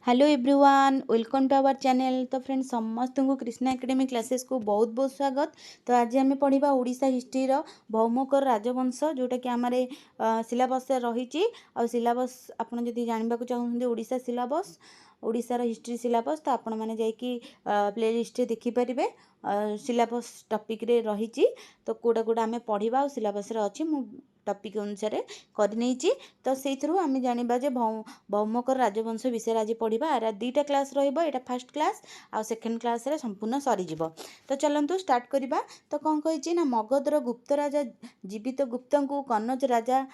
Hello everyone, welcome to our channel. तो friends समस्त को कृष्णा एकेडमी क्लासेस को बहुत बहुत स्वागत। तो आज आम पढ़ा ओडिशा हिस्ट्री भौमकर राजवंश जोटा कि आम सिलेबस रही। आ सिलेबस आपड़ जब जानवा चाहते ओडिशा सिलेबस ओडिशार हिस्ट्री सिलेबस तो आपण मैंने जाकि प्ले लिस्ट देखिपारे सिलेबस टॉपिक रे रही। तो कोड़ा कोड़ा आम पढ़ा सिलेबस अच्छी टॉपिक अनुसार करनी। तो से आम जाना जे भौमकर राजवंश विषय आज पढ़ा। यार दुईटा क्लास रहा फास्ट क्लास आ सेकेंड क्लास रे संपूर्ण सरीज। तो चलतु स्टार्ट करवा। तो कौन कही ना मगधर गुप्त राजा जीवित गुप्त को कन्नौज राजा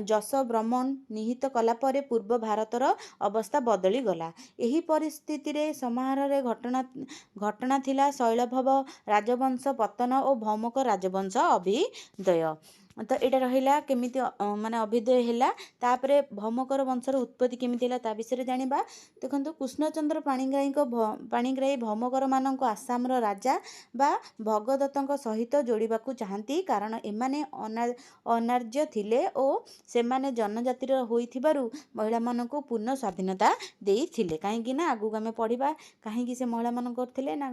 जश ब्रह्मण निहित कलापर पूर्व भारतर अवस्था बदली गला। यही परिस्थिति रे समाहार रे घटना थिला शैलभव राजवंश पतन और भौमक राजवंश अभिदय। तो यहाँ रहा केमी माने अभ्युदय है। तापर भौमकर वंशर उत्पत्ति केमी ता विषय जाना। देखो कृष्णचंद्र पाणिग्राही भौमकर मानक आसाम राजा बा भगदत्त सहित जोड़ा चाहती कारण एमाने अनार्य थिले और सेमाने जनजातिर होइथिबारु महिला मानक पूर्ण स्वाधीनता देइथिले। कहीं ना आगु आम पढ़ा कहीं से महिला मान करथिले ना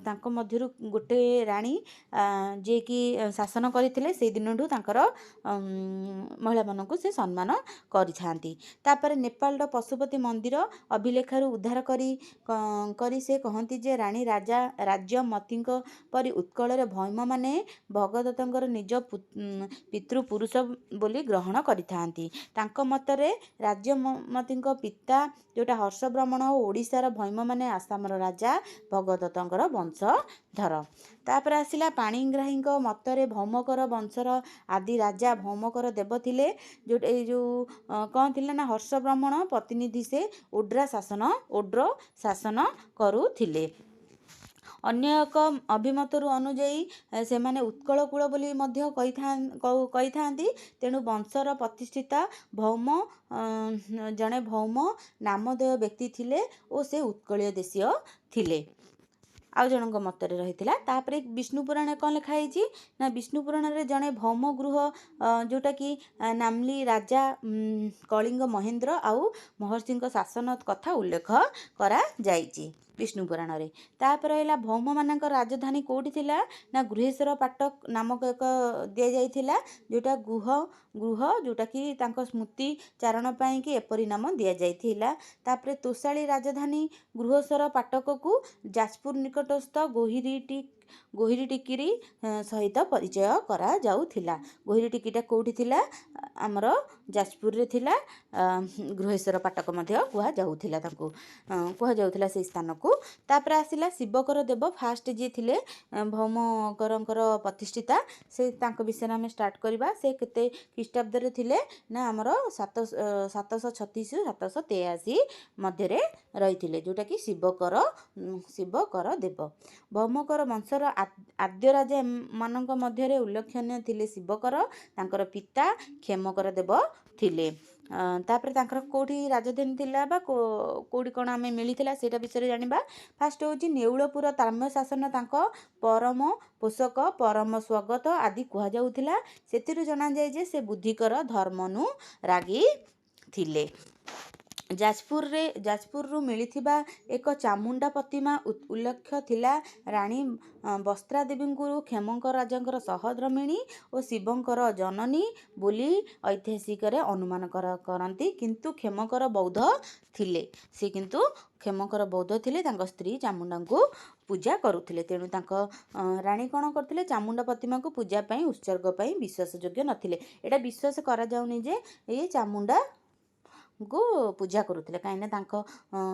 तांको मध्यरु गोटे राणी जे कि शासन करथिले से दिनठू तांकर महिला मानक से सम्मान करिथांती। तापर नेपाल पशुपति मंदिर अभिलेखारु उद्धार करी से कहती जे रानी राजा राज्य मतीक परि उत्कल रे भौम माने भगदत्तर निज पितृपुरुष बोली ग्रहण करिथांती। तांको मतरे राज्यमतीक पिता जोटा हर्ष ब्राह्मण और ओडिशार भौम माने आसाम राजा भगदत्तर वंशधर। तापर आसिला पाणिग्राही मतरे भौमकर वंशर आदि राजा भौमकर देव थिले जो कौन थिले ना हर्ष ब्राह्मण प्रतिनिधि से ओड्र शासन करुथिले। अन्य एक अभिमतरु अनुजाई से माने उत्कल कूल बोली मध्य कही। तेणु वंशर प्रतिष्ठिता भौम जड़े भौम नामधेय व्यक्ति थिले और से उत्कलीय देशीय थिले। आउ जनक मतरे रही। तापर विष्णु पुराण कौन लिखाई ना विष्णु पुराण रे जड़े भौम गृह जोटा कि नामली राजा कलिंग महेंद्र आउ महर्षि शासन कथा उल्लेख करा जाइछि विष्णु पुराण रे। तापर रहा भौम मानक राजधानी कौटी थिला ना गृहेश्वर पाटक नामक एक दि जाइथिला जोटा गृह जोटा कि तांको स्मृति चारण पाई कि एपरी नाम दि जाइथिला। तापर तोसाली राजधानी गृहेश्वर पाटक को जाजपुर निकटस्थ गोहिरी टिकिरी सहित परिचय करा जाउथिला। गोहिरी टिकिटा कौटी थिला आमर जाजपुर रे थिला। गृहेश्वर पाटक मध्य कुहा जाउथिला से स्थान को। तापर आसिला शिवकर देव फास्ट जी थिले भौमकरंकर प्रतिष्ठिता से तांको विषय आम स्टार्ट करवा। से केते ख्रीष्टाब्द रे थिले ना आमर 736 783 मध्य रही जोटा कि शिवकर देव। भौमकर वंशर आद्य राजा मानक मध्य उल्लेखनीय थिले शिवकर तांकर पिता क्षेमकर देव थिले। तापर तांकर कोठी राजधानी थिला बा कोठी कोन आमे मिलिथिला सेटा विषय जानिबा। फास्ट होची नेउलपुर ताम्य शासन तांको परम पोषक परम स्वागत आदि कुहा जाउथिला। सेतिरु जणा जाय जे से बुद्धिकर धर्मनु रागी थिले। जाजपुर रु मिलिथिबा एक चामुंडा प्रतिमा उल्लेख थिला रानी वस्त्रादेवी को क्षेमकर राजा सहधर्मिणी और शिवंकर जननी बोली ऐतिहासिक अनुमान करती। किंतु क्षेमकर बौद्ध थिले से किंतु क्षेमकर बौद्ध थिले तांको स्त्री चामुंडा को पूजा करुथिले। तेणु तांको रानी कौन करथिले चामुंडा प्रतिमा को पूजा पाई उत्सर्ग पाई विश्वास योग्य नथिले। एटा विश्वास करा जाउनी जे ये चामुंडा को पूजा करुथिले कहीं तांको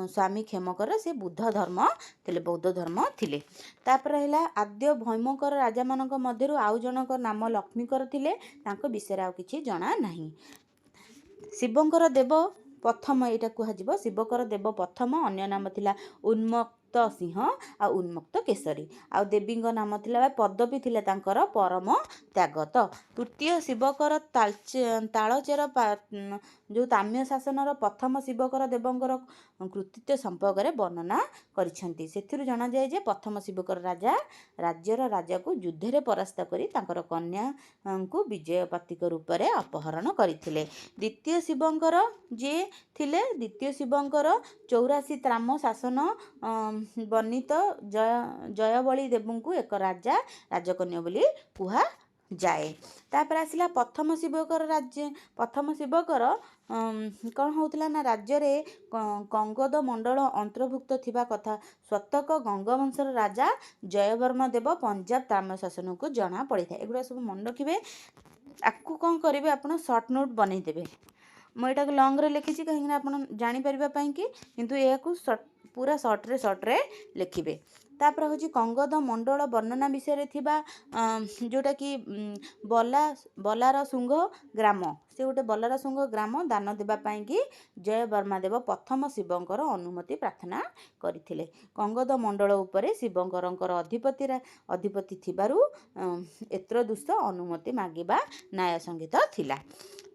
स्वामी क्षेमकर से बुद्ध धर्म थिले बौद्ध धर्म थिले। तापर रहिला आद्य भौमकर राजा मानक मध्यरु आउ जनक नाम लक्ष्मीकर थिले तांको विषय आउ किछि जणा नाही। शिवंकर देव प्रथम यहाँ कहुब शिवकर देव प्रथम अन्य नाम थिला सिंह आ उन्मुक्त केसरी। आ देवी नाम थिला पदवी थिले तांकर परम त्यागत। तृतीय शिवकर तालचेर जो ताम्य शासनर प्रथम शिवकर देवंकर कृतित्व संपर्क में वर्णना करिसेंती। सेथिरु जणा जाय जे प्रथम शिवकर राजा राज्यर राजा को युद्ध रे परास्त करी तांकर कन्या को विजय प्रतीक रूप में अपहरण करथिले। द्वितीय शिवंकर जे थिले द्वितीय शिवंकर 84 त्राम शासन वर्णित जयबली देव को एक राजा राजकन्या बोली कुहा जाए। तापर आसिला प्रथम शिवकर राज्य प्रथम शिवकर कौन होता ना राज्य रे कंगद मंडल अंतर्भुक्त थिबा कथा स्वतक गंगवंशर राजा जयवर्मा देव पंजाब ताम्र शासन को जना पड़ी था। एगुड़ा सब मन रखिए। आपको कौन करेंगे आप सर्ट नोट बनईदेवे। मुझे लंग रे लिखी कहीं आप जापर कि यह पूरा सर्ट्रे लिखे। तापर हूँ कंगद मंडल वर्णना विषय थिबा जोटा कि बलार सुंग ग्राम से गोटे बलार सुंग ग्राम दान देवाई कि जय वर्मा देव प्रथम शिवंकर अनुमति प्रार्थना करथिले। कंगद मंडल उपरे शिवंकर अधिपति थिबारु एत्र दुष्ट अनुमति मागिबा न्याय संगीत थिला।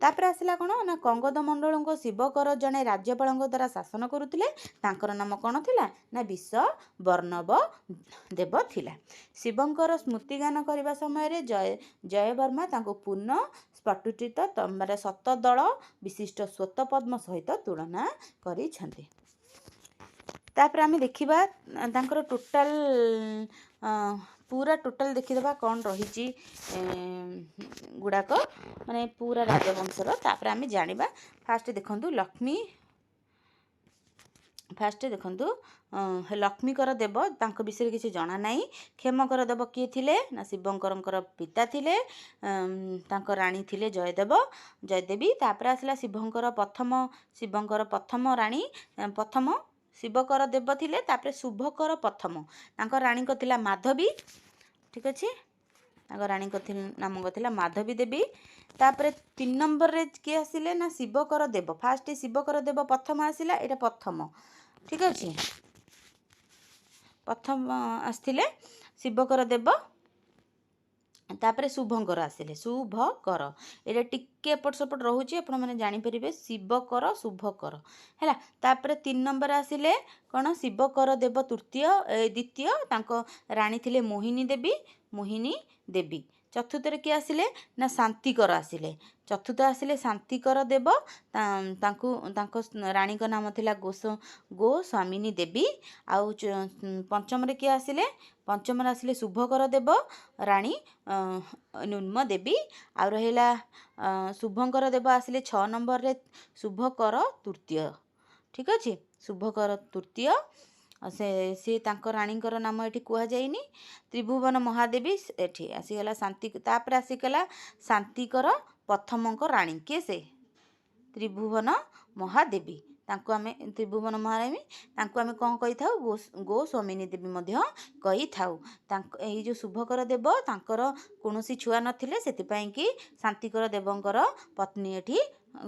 तापर आसला कौन ना कंगद मंडल को शिवकर जड़े राज्यपाल द्वारा शासन करुले। तांकर नाम कौन थिला ना विश्व वर्णव देव थिला। शिवंकर स्मृतिगान करने समय जय वर्मा तांको पूर्ण स्फुटित तंबार शतदल विशिष्ट श्वेत पद्म सहित तुलना करिसेंती। तापर आमे देखिबा तांकर टोटाल पूरा टोटाल देखिदेबा कौन रही गुड़ाक माने पूरा राजवंशर। तापर आमे जानिबा फास्ट देखंतु लक्ष्मीकर देव तांक विषय किसी जना नहीं। क्षेमकर देव किए थिले ना शिवंकर पिता थिले। तांको रानी थिले जयदेवी। तापर आसला शिवंकर प्रथम रानी प्रथम शिवकर देव थिले। तापर शुभकर प्रथम तांको रानी को थिला माधवी। ठीक अच्छे रानी को नाम को थिला माधवी देवी। तापर 3 नंबर रे किए आसिले ना शिवकर देव। फास्ट शिवकर देव प्रथम आसिला एटा प्रथम। ठीक अच्छे प्रथम आसथिले शिवकर देव। तापर शुभंकर आसिले शुभकर एटा टिके एपट सेपट रोचे आपण मैंने जानीपर शिवकर शुभकर है। तापर 3 नंबर आसिले कौन शिवकर देव द्वितीय तांको रानी थिले मोहिनी देवी। चतुर्थ किए आसिले ना शांतिकर आसिले। चतुर्थ आसिले शांतिकर देव तांको रानी का नाम थिला गोस्वामिनी देवी। आउ पंचम किए आसिले पंचम आसिले शुभकर देव रानी नुन्म देवी। आ रहिला शुभंकर देव आसिले 6 नंबर रे शुभकर तृतीय। ठीक अच्छे शुभकर तृतीय से तांको रानीकर नाम ये कह जाइनी। त्रिभुवन महादेवी एठी आसीगला शांति। तापर आसीगला शांतिकर प्रथम को रानी किए से त्रिभुवन महादेवी। तांको आमे त्रिभुवन महादेवी तांको आमे कौन कही था गोस्वामिनी देवी मध्य कही थाउ। ये जो शुभकर देव तांकर कौनसी छुआ नथिले सेतिपाई कि शांतिकर देवंकर पत्नी एठी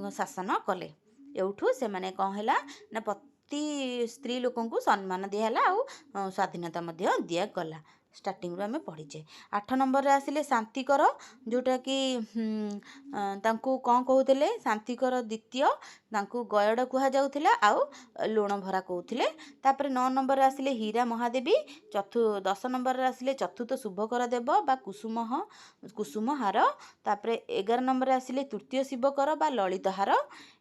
शासन कले। एउठू से माने कौन हैला ना प्रति स्त्री लोकों को सम्मान दिहला आ स्वाधीनता मध्य दिया गला। स्टार्टिंग आम पढ़ीचे। 8 नंबर आसिले शांतिकर जोटा कि तांको कौन कहते शांतिकर द्वितीय तांको गयड़ कह जाउथिला आउ लुण भरा कहते। तापर 9 नंबर आसिले हीरा महादेवी। 10 नंबर आसिले चतुर्थ शुभकर देव बा कुसुमहार। तापर 11 नंबर आसिले तृतीय शिवकर बा ललितहार।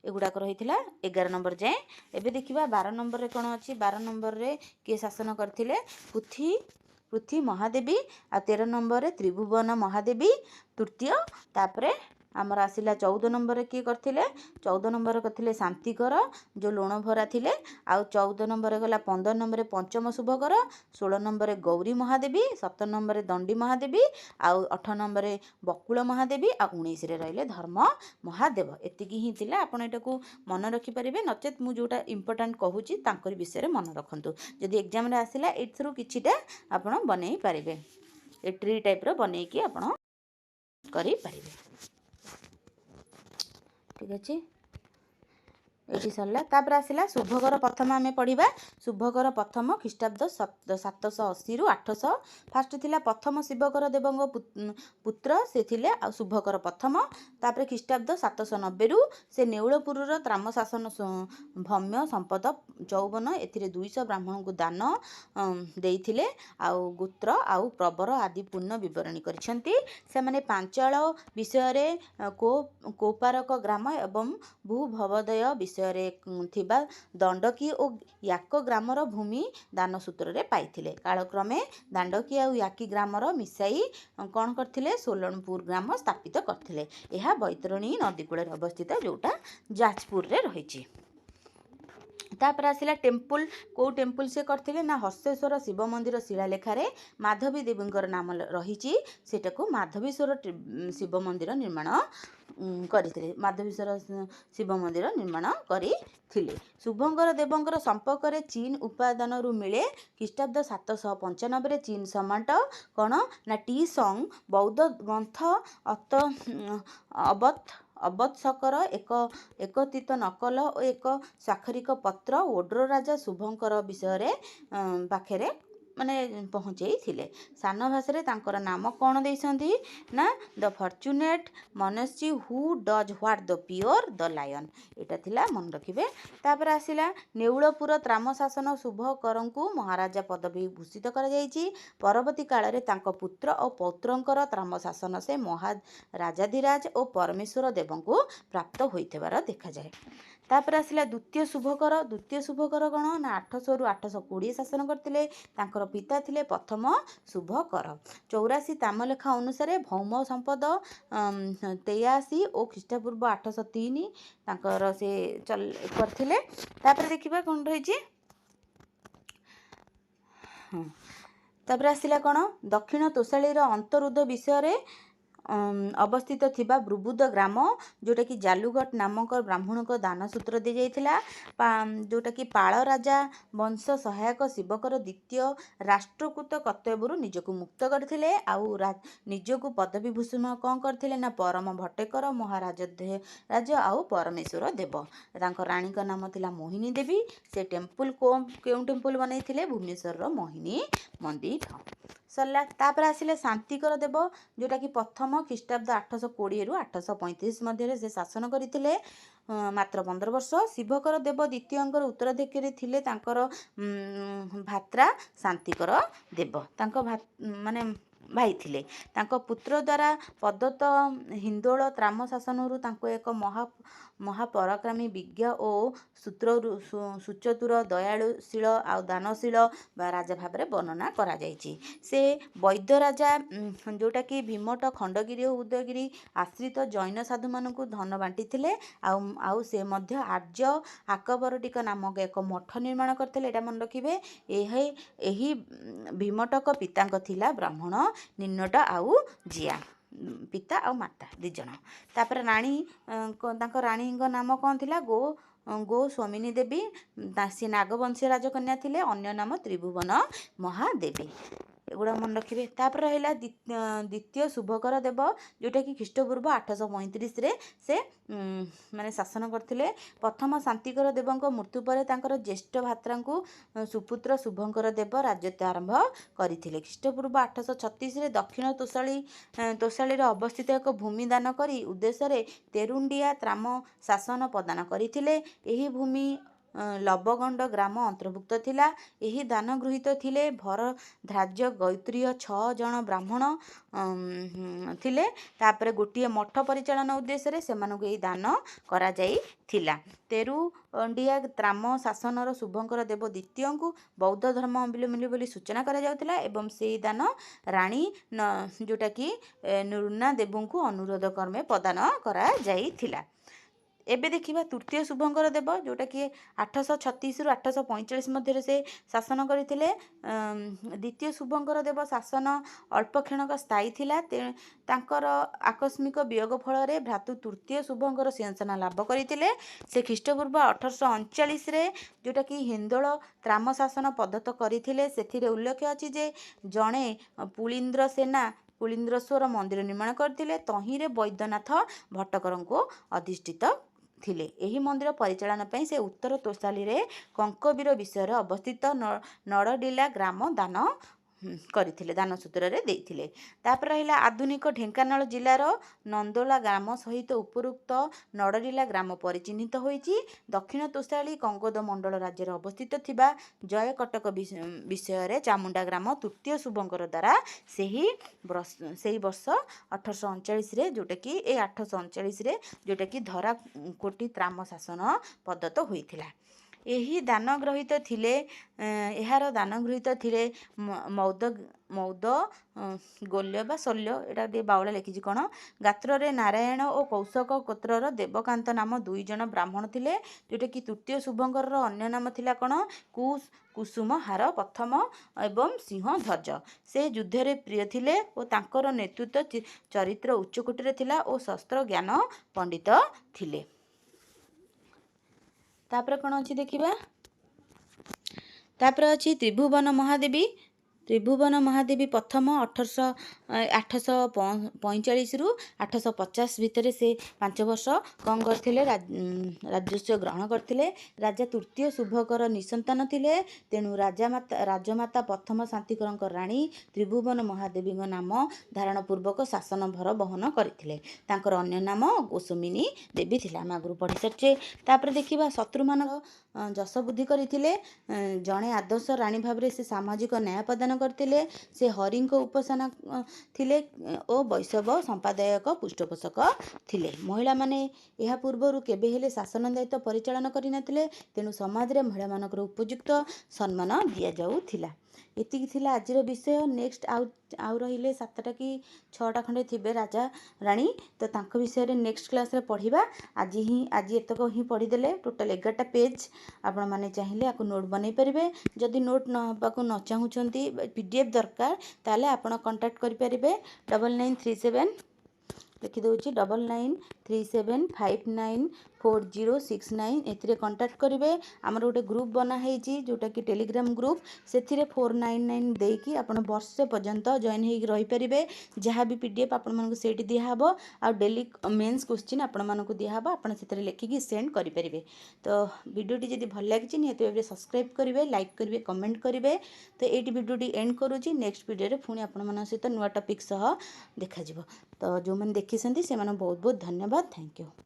एगुड़ाक रही 11 नंबर जाए। एबे देखिबा 12 नंबर रे कौन अच्छी। 12 नंबर रे किए शासन करथिले पृथ्वी महादेवी। आ 13 नंबर रे त्रिभुवन महादेवी तृतीय। तापर आमर आसिला 14 नंबर किए करथिले 14 नंबर करथिले शांतिकर जो लुण भरा थिले। आ 14 नंबर गला 15 नंबर पंचम शुभकर। 16 नंबर गौरी महादेवी। 17 नंबर दंडी महादेवी। आ 18 नंबर बकुल महादेवी। आ 19 रे रहिले धर्म महादेव। एतिकी ही थिला। आपण एटाकू मन रखि परिबे नचेत मु जोटा इंपोर्टेंट कहूची तांकर विषय रे मन रखंतु। जदि एग्जाम रे आसिला एथरू किछिटा आपण बनै परिबे। ए ट्री टाइप रो बनै कि आपण करि परिबे। ठीक अच्छे ଏଠି ସରିଲା। ତାପରେ ଆସିଲା ଶୁଭକର ପ୍ରଥମ ଆମେ ପଢ଼ିବା। ଶୁଭକର ପ୍ରଥମ ଖ୍ରୀଷ୍ଟାବ୍ଦ 780ରୁ 800। ଫାଷ୍ଟ ଥିଲା ପ୍ରଥମ ଶିବକର ଦେବଙ୍କ ପୁତ୍ର ସେ ଥିଲେ ଆଉ ଶୁଭକର ପ୍ରଥମ। ତାପରେ ଖ୍ରୀଷ୍ଟାବ୍ଦ 790ରୁ ସେ ନେଉଳପୁରର ତ୍ରାମ ଶାସନ ଭୌମ୍ୟ ସମ୍ପଦ ଚୌବନ ଏଥିରେ 200 ବ୍ରାହ୍ମଣଙ୍କୁ ଦାନ ଦେଇଥିଲେ। ଆଉ ଗୋତ୍ର ଆଉ ପ୍ରବର ଆଦି ପୂର୍ଣ୍ଣ ବିବରଣୀ କରିଛନ୍ତି। ସେମାନେ ପାଞ୍ଚାଳ ବିଷୟରେ କୋପାରକ ଗ୍ରାମ ଏବଂ ଭୂଭବଦୟ ବିଷୟରେ ଥିବା ଦଣ୍ଡକୀ ଓ ୟାକ ଗ୍ରାମର ଭୂମି ଦାନ ସୂତ୍ରରେ ପାଇଥିଲେ। କାଳକ୍ରମେ ଦାଣ୍ଡକୀ ଆଉ ୟାକି ଗ୍ରାମର ମିଶାଇ କ'ଣ କରିଥିଲେ, ସୋଲଣପୁର ଗ୍ରାମ ସ୍ଥାପିତ କରିଥିଲେ। ଏହା ବୈତରଣୀ ନଦୀ କୂଳରେ ଅବସ୍ଥିତ, ଯେଉଁଟା ଯାଜପୁରରେ ରହିଛି। ତାପରେ ଆସିଲା ଟେମ୍ପୁଲ। କେଉଁ ଟେମ୍ପୁଲ ସେ କରିଥିଲେ ନା ହର୍ଷେଶ୍ୱର ଶିବ ମନ୍ଦିର ଶିଳାଲେଖାରେ ମାଧବୀ ଦେବୀଙ୍କର ନାମ ରହିଛି। ସେଟାକୁ ମାଧବୀଶ୍ୱର ଶିବ ମନ୍ଦିର ନିର୍ମାଣ କରିଥିଲେ। ମାଧବୀଶ୍ୱର ଶିବ ମନ୍ଦିର ନିର୍ମାଣ କରିଥିଲେ। ଶୁଭଙ୍କର ଦେବଙ୍କର ସମ୍ପର୍କରେ ଚୀନ ଉପାଦାନରୁ ମିଳେ। ଖ୍ରୀଷ୍ଟାବ୍ଦ 795ରେ ଚୀନ ସମ୍ରାଟ କ'ଣ ନା ଟି ସଙ୍ଗ ବୌଦ୍ଧ ଗ୍ରନ୍ଥ ଅବତ୍ସକର ଏକତ୍ରିତ ନକଲ ଓ ଏକ ସ୍ୱାକ୍ଷରିକ ପତ୍ର ଓଡ୍ର ରାଜା ଶୁଭଙ୍କର ବିଷୟରେ ପାଖରେ ମାନେ ପହଞ୍ଚେଇଥିଲେ। ସାନ ଭାଷାରେ ତାଙ୍କର ନାମ କ'ଣ ଦେଇଛନ୍ତି ନା ଦ ଫର୍ଚୁନେଟ୍ ମନସ୍ଚି who does what the pure the lion. ଏଇଟା ଥିଲା, ମନେ ରଖିବେ। ତାପରେ ଆସିଲା ନେଉଳପୁର ତ୍ରାମ ଶାସନ ଶୁଭକରଙ୍କୁ ମହାରାଜା ପଦବୀ ଭୂଷିତ କରାଯାଇଛି। ପରବର୍ତ୍ତୀ କାଳରେ ତାଙ୍କ ପୁତ୍ର ଓ ପୌତ୍ରଙ୍କର ତ୍ରାମ ଶାସନ ସେ ମହାରାଜାଧିରାଜ ଓ ପରମେଶ୍ୱର ଦେବଙ୍କୁ ପ୍ରାପ୍ତ ହୋଇଥିବାର ଦେଖାଯାଏ। ତାପରେ ଆସିଲା ଦ୍ୱିତୀୟ ଶୁଭକର। ଦ୍ୱିତୀୟ ଶୁଭକର କ'ଣ ନା 800ରୁ 820 ଶାସନ କରିଥିଲେ। ତାଙ୍କର ପିତା ଥିଲେ ପ୍ରଥମ ଶୁଭକର। 84 ତାମଲେଖା ଅନୁସାରେ ଭୌମ ସମ୍ପଦ 83 ଓ ଖ୍ରୀଷ୍ଟପୂର୍ବ 803 ତାଙ୍କର ସେ କରିଥିଲେ। ତାପରେ ଦେଖିବା କ'ଣ ରହିଛି। ତାପରେ ଆସିଲା କ'ଣ ଦକ୍ଷିଣ ତୋଷାଳୀର ଅନ୍ତରୁଦ୍ଧ ବିଷୟରେ ଅବସ୍ଥିତ ଥିବା ବୃବୁଦ ଗ୍ରାମ, ଯେଉଁଟାକି ଜାଲୁଗଟ ନାମକ ବ୍ରାହ୍ମଣଙ୍କ ଦାନ ସୂତ୍ର ଦିଆଯାଇଥିଲା। ଯେଉଁଟାକି ପାଳ ରାଜା ବଂଶ ସହାୟକ ଶିବକର ଦ୍ୱିତୀୟ ରାଷ୍ଟ୍ରକୂତ କର୍ତ୍ତବ୍ୟରୁ ନିଜକୁ ମୁକ୍ତ କରିଥିଲେ। ଆଉ ନିଜକୁ ପଦବୀ ଭୂଷଣ କ'ଣ କରିଥିଲେ ନା ପରମ ଭଟ୍ଟେକର ମହାରାଜ ଆଉ ପରମେଶ୍ୱର ଦେବ। ତାଙ୍କ ରାଣୀଙ୍କ ନାମ ଥିଲା ମୋହିନୀ ଦେବୀ। ସେ ଟେମ୍ପୁଲ କେଉଁ ଟେମ୍ପୁଲ ବନେଇଥିଲେ? ଭୁବନେଶ୍ୱରର ମୋହିନୀ ମନ୍ଦିର। ସରିଲା। ତାପରେ ଆସିଲେ ଶାନ୍ତିକର ଦେବ, ଯେଉଁଟାକି ପ୍ରଥମ ଖ୍ରୀଷ୍ଟାବ୍ଦ 820ରୁ 835 ମଧ୍ୟରେ ସେ ଶାସନ କରିଥିଲେ, ମାତ୍ର 15 ବର୍ଷ। ଶିବକର ଦେବ ଦ୍ୱିତୀୟଙ୍କର ଉତ୍ତରାଧିକାରୀ ଥିଲେ ତାଙ୍କର ଭାତ୍ରା ଶାନ୍ତିକର ଦେବ। ତାଙ୍କ ମାନେ ଭାଇ ଥିଲେ। ତାଙ୍କ ପୁତ୍ର ଦ୍ୱାରା ପ୍ରଦତ୍ତ ହିନ୍ଦୋଳ ତ୍ରାମ ଶାସନରୁ ତାଙ୍କୁ ଏକ ମହାପରାକ୍ରମୀ ବିଜ୍ଞ ଓ ସୁଚତୁର ଦୟାଳୁଶୀଳ ଆଉ ଦାନଶୀଳ ରାଜା ଭାବରେ ବର୍ଣ୍ଣନା କରାଯାଇଛି। ସେ ବୈଦ୍ୟ ରାଜା, ଯେଉଁଟାକି ଭୀମଟ ଖଣ୍ଡଗିରି ଓ ଉଦୟଗିରି ଆଶ୍ରିତ ଜୈନ ସାଧୁମାନଙ୍କୁ ଧନ ବାଣ୍ଟିଥିଲେ। ଆଉ ସେ ମଧ୍ୟ ଆର୍ଯ୍ୟ ଆକବରଟିକ ନାମକ ଏକ ମଠ ନିର୍ମାଣ କରିଥିଲେ। ଏଇଟା ମନେ ରଖିବେ। ଏହି ଭୀମଟକ ପିତାଙ୍କ ଥିଲା ବ୍ରାହ୍ମଣ ନିନ୍ନଟ ଆଉ ଜିଆ, ପିତା ଆଉ ମାତା 2 ଜଣ। ତାପରେ ତାଙ୍କ ରାଣୀଙ୍କ ନାମ କ'ଣ ଥିଲା? ଗୋସ୍ୱାମିନୀ ଦେବୀ। ସେ ନାଗବଂଶୀୟ ରାଜକନ୍ୟା ଥିଲେ। ଅନ୍ୟ ନାମ ତ୍ରିଭୁବନ ମହାଦେବୀ। ଏଗୁଡ଼ା ମନେ ରଖିବେ। ତାପରେ ରହିଲା ଦ୍ୱିତୀୟ ଶୁଭକର ଦେବ, ଯେଉଁଟାକି ଖ୍ରୀଷ୍ଟପୂର୍ବ 835ରେ ସେ ମାନେ ଶାସନ କରିଥିଲେ। ପ୍ରଥମ ଶାନ୍ତିକର ଦେବଙ୍କ ମୃତ୍ୟୁ ପରେ ତାଙ୍କର ଜ୍ୟେଷ୍ଠ ଭାତ୍ରାଙ୍କୁ ସୁପୁତ୍ର ଶୁଭଙ୍କର ଦେବ ରାଜତ୍ୱ ଆରମ୍ଭ କରିଥିଲେ। ଖ୍ରୀଷ୍ଟପୂର୍ବ 836ରେ ଦକ୍ଷିଣ ତୋଷାଳୀରେ ଅବସ୍ଥିତ ଏକ ଭୂମି ଦାନ କରି ଉଦ୍ଦେଶ୍ୟରେ ତେରୁଣ୍ଡିଆ ତ୍ରାମ ଶାସନ ପ୍ରଦାନ କରିଥିଲେ। ଏହି ଭୂମି ଲବଗଣ୍ଡ ଗ୍ରାମ ଅନ୍ତର୍ଭୁକ୍ତ ଥିଲା। ଏହି ଦାନ ଗୃହୀତ ଥିଲେ ଭରଦ୍ୱାଜ ଗୋତ୍ରୀୟ 6 ଜଣ ବ୍ରାହ୍ମଣ ଥିଲେ। ତାପରେ ଗୋଟିଏ ମଠ ପରିଚାଳନା ଉଦ୍ଦେଶ୍ୟରେ ସେମାନଙ୍କୁ ଏହି ଦାନ କରାଯାଇଥିଲା। ତେରୁଣ୍ଡିଆ ତ୍ରାମ ଶାସନର ଶୁଭଙ୍କର ଦେବ ଦ୍ୱିତୀୟଙ୍କୁ ବୌଦ୍ଧ ଧର୍ମ ଅବଲମ୍ବୀ ବୋଲି ସୂଚନା କରାଯାଉଥିଲା ଏବଂ ସେହି ଦାନ ରାଣୀ ଯେଉଁଟାକି ନୃନା ଦେବଙ୍କୁ ଅନୁରୋଧ କ୍ରମେ ପ୍ରଦାନ କରାଯାଇଥିଲା। ଏବେ ଦେଖିବା ତୃତୀୟ ଶୁଭଙ୍କର ଦେବ, ଯେଉଁଟାକି 836ରୁ 845 ମଧ୍ୟରେ ସେ ଶାସନ କରିଥିଲେ। ଦ୍ୱିତୀୟ ଶୁଭଙ୍କର ଦେବ ଶାସନ ଅଳ୍ପକ୍ଷଣକ ସ୍ଥାୟୀ ଥିଲା। ତାଙ୍କର ଆକସ୍ମିକ ବିୟୋଗ ଫଳରେ ଭ୍ରାତୃ ତୃତୀୟ ଶୁଭଙ୍କର ସିଂହାସନ ଲାଭ କରିଥିଲେ। ସେ ଖ୍ରୀଷ୍ଟପୂର୍ବ 839ରେ ଯେଉଁଟାକି ହିନ୍ଦୋଳ ତ୍ରାମ ଶାସନ ପ୍ରଦତ୍ତ କରିଥିଲେ। ସେଥିରେ ଉଲ୍ଲେଖ ଅଛି ଯେ ଜଣେ ପୁଳୀନ୍ଦ୍ର ସେନା ପୁଳୀନ୍ଦ୍ରେଶ୍ୱର ମନ୍ଦିର ନିର୍ମାଣ କରିଥିଲେ। ତହିଁରେ ବୈଦ୍ୟନାଥ ଭଟ୍ଟକରଙ୍କୁ ଅଧିଷ୍ଠିତ ଥିଲେ। ଏହି ମନ୍ଦିର ପରିଚାଳନା ପାଇଁ ସେ ଉତ୍ତର ତୋଷାଲିରେ କଙ୍କବୀର ବିଷୟରେ ଅବସ୍ଥିତ ନଡ଼ଡିଲା ଗ୍ରାମ ଦାନ କରିଥିଲେ, ଦାନ ସୂତ୍ରରେ ଦେଇଥିଲେ। ତାପରେ ରହିଲା ଆଧୁନିକ ଢେଙ୍କାନାଳ ଜିଲ୍ଲାର ନନ୍ଦୋଳା ଗ୍ରାମ ସହିତ ଉପରୋକ୍ତ ନଡ଼ଡିଲା ଗ୍ରାମ ପରିଚିହ୍ନିତ ହୋଇଛି। ଦକ୍ଷିଣ ତୋଷାଳୀ କଙ୍ଗୋଦ ମଣ୍ଡଳ ରାଜ୍ୟରେ ଅବସ୍ଥିତ ଥିବା ଜୟକଟକ ବିଷୟରେ ଚାମୁଣ୍ଡା ଗ୍ରାମ ତୃତୀୟ ଶୁଭଙ୍କର ଦ୍ୱାରା ସେହି ବର୍ଷ 1839ରେ ଯେଉଁଟାକି 1839ରେ ଯେଉଁଟାକି ଧରାକୋଟି ତ୍ରାମ ଶାସନ ପ୍ରଦତ୍ତ ହୋଇଥିଲା। ଏହାର ଦାନ ଗ୍ରହୀତ ଥିଲେ ମୌଦ ଗୋଲ୍ୟ ବା ଶଲ୍ୟ, ଏଇଟା ଟିକେ ବାଉଳା ଲେଖିଛି କ'ଣ, ଗାତ୍ରରେ ନାରାୟଣ ଓ କୌଶକ ଗୋତ୍ରର ଦେବକାନ୍ତ ନାମ 2 ଜଣ ବ୍ରାହ୍ମଣ ଥିଲେ, ଯେଉଁଟାକି ତୃତୀୟ ଶୁଭଙ୍କରର ଅନ୍ୟ ନାମ ଥିଲା କ'ଣ, କୁସୁମହାର ପ୍ରଥମ ଏବଂ ସିଂହ ଧ୍ୱଜ। ସେ ଯୁଦ୍ଧରେ ପ୍ରିୟ ଥିଲେ ଓ ତାଙ୍କର ନେତୃତ୍ୱ ଚରିତ୍ର ଉଚ୍ଚକୋଟୀର ଥିଲା ଓ ଶସ୍ତ୍ର ଜ୍ଞାନ ପଣ୍ଡିତ ଥିଲେ। ତାପରେ କ'ଣ ଅଛି ଦେଖିବା। ତାପରେ ଅଛି ତ୍ରିଭୁବନ ମହାଦେବୀ ପ୍ରଥମ 845ରୁ 850 ଭିତରେ ସେ 5 ବର୍ଷ କ'ଣ କରିଥିଲେ, ରାଜସ୍ୱ ଗ୍ରହଣ କରିଥିଲେ। ରାଜା ତୃତୀୟ ଶୁଭକର ନିଃସନ୍ତାନ ଥିଲେ, ତେଣୁ ରାଜମାତା ପ୍ରଥମ ଶାନ୍ତିକରଙ୍କ ରାଣୀ ତ୍ରିଭୁବନ ମହାଦେବୀଙ୍କ ନାମ ଧାରଣ ପୂର୍ବକ ଶାସନ ଭାର ବହନ କରିଥିଲେ। ତାଙ୍କର ଅନ୍ୟ ନାମ କୌସୁମିନୀ ଦେବୀ ଥିଲା, ଆମେ ଆଗରୁ ପଢ଼ି ସାରିଛେ। ତାପରେ ଦେଖିବା ଶତ୍ରୁମାନଙ୍କ ଯଶ ବୃଦ୍ଧି କରିଥିଲେ। ଜଣେ ଆଦର୍ଶ ରାଣୀ ଭାବରେ ସେ ସାମାଜିକ ନ୍ୟାୟ ପ୍ରଦାନ କରିଥିଲେ। ସେ ହରିଙ୍କ ଉପାସନା ଥିଲେ ଓ ବୈଷ୍ଣବ ସମ୍ପ୍ରଦାୟକ ପୃଷ୍ଠପୋଷକ ଥିଲେ। ମହିଳାମାନେ ଏହା ପୂର୍ବରୁ କେବେ ହେଲେ ଶାସନ ଦାୟିତ୍ୱ ପରିଚାଳନା କରିନଥିଲେ, ତେଣୁ ସମାଜରେ ମହିଳାମାନଙ୍କର ଉପଯୁକ୍ତ ସମ୍ମାନ ଦିଆଯାଉଥିଲା। ଏତିକି ଥିଲା ଆଜିର ବିଷୟ। ନେକ୍ସଟ ଆଉ ରହିଲେ 7ଟା କି 6ଟା ଖଣ୍ଡେ ଥିବେ ରାଜା ରାଣୀ, ତ ତାଙ୍କ ବିଷୟରେ ନେକ୍ସଟ କ୍ଲାସରେ ପଢ଼ିବା। ଆଜି ଏତକ ହିଁ ପଢ଼ିଦେଲେ ଟୋଟାଲ 11ଟା ପେଜ୍। ଆପଣମାନେ ଚାହିଁଲେ ଆକୁ ନୋଟ୍ ବନେଇ ପାରିବେ। ଯଦି ନୋଟ୍ ନେବାକୁ ନ ଚାହୁଁଛନ୍ତି, PDF ଦରକାର, ତାହେଲେ ଆପଣ କଣ୍ଟାକ୍ଟ କରିପାରିବେ 9937, ଲେଖିଦେଉଛି 9937594069, ଏଥିରେ କଣ୍ଟାକ୍ଟ କରିବେ। ଆମର ଗୋଟେ ଗ୍ରୁପ୍ ବନା ହେଇଛି ଯେଉଁଟାକି ଟେଲିଗ୍ରାମ ଗ୍ରୁପ୍, ସେଥିରେ 499 ଦେଇକି ଆପଣ ବର୍ଷେ ପର୍ଯ୍ୟନ୍ତ ଜଏନ୍ ହେଇକି ରହିପାରିବେ। ଯାହା ବି PDF ଆପଣମାନଙ୍କୁ ସେଇଠି ଦିଆହେବ, ଆଉ ଡେଲି ମେନ୍ସ କ୍ୱେଶ୍ଚିନ୍ ଆପଣମାନଙ୍କୁ ଦିଆହେବ, ଆପଣ ସେଥିରେ ଲେଖିକି ସେଣ୍ଡ କରିପାରିବେ। ତ ଭିଡ଼ିଓଟି ଯଦି ଭଲ ଲାଗିଛି ନିହାତି ଭାବରେ ସବସ୍କ୍ରାଇବ୍ କରିବେ, ଲାଇକ୍ କରିବେ, କମେଣ୍ଟ କରିବେ। ତ ଏଇଠି ଭିଡ଼ିଓଟି ଏଣ୍ଡ କରୁଛି। ନେକ୍ସଟ ଭିଡ଼ିଓରେ ପୁଣି ଆପଣମାନଙ୍କ ସହିତ ନୂଆ ଟପିକ୍ ସହ ଦେଖାଯିବ। ତ ଯେଉଁମାନେ ଦେଖିଛନ୍ତି ସେମାନଙ୍କୁ ବହୁତ ବହୁତ ଧନ୍ୟବାଦ। Thank you.